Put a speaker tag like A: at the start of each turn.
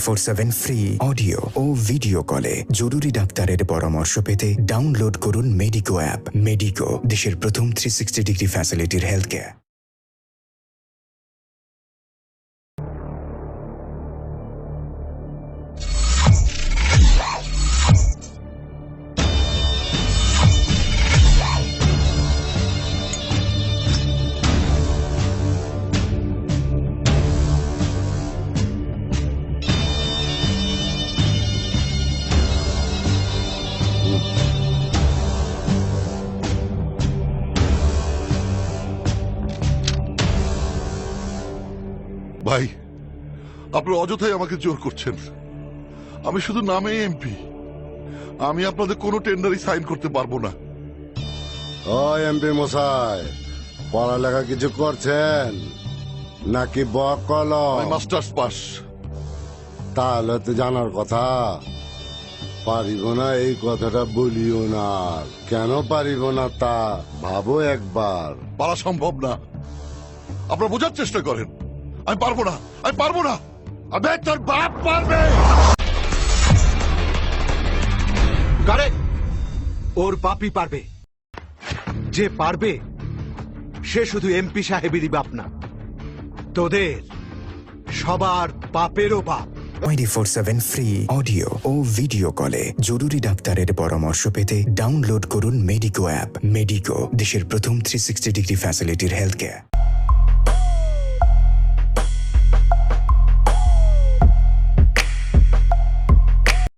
A: 24/7 free audio ও video কলে জরুরি ডাক্তারের পরামর্শ পেতে ডাউনলোড করুন মেডিকো অ্যাপ। মেডিকো, দেশের প্রথম 360 ডিগ্রি ফ্যাসিলিটির হেলথ কেয়ার।
B: ভাই, আপনারা অযথাই আমাকে জোর করছেন। আমি শুধু নামে এমপি, আমি আপনাদের কোনো টেন্ডারই সাইন করতে পারবো না।
C: ও এমপি মশাই, পড়ালেখা কিছু করছেন নাকি বকল?
B: আমি মাস্টার্স পাস।
C: তাহলে তো জানার কথা। পারিব না এই কথাটা বলিও না। কেন পারিব না তা ভাবো একবার।
B: পারা সম্ভব না। আপনারা বোঝার চেষ্টা করেন। আমি পারবো না, আমি পারবো না।
C: আবে তোর বাপ পারবে।
D: কারেক্ট, ওর বাপই পারবে। যে পারবে সে শুধু এমপি সাহেবেরই বাপ না, তোদের সবার বাপেরও বাপ।
A: 24/7 ফ্রি অডিও ও ভিডিও কলে জরুরি ডাক্তারের পরামর্শ পেতে ডাউনলোড করুন মেডিকো অ্যাপ। মেডিকো, দেশের প্রথম 360 ডিগ্রি ফ্যাসিলিটির হেলথ কেয়ার।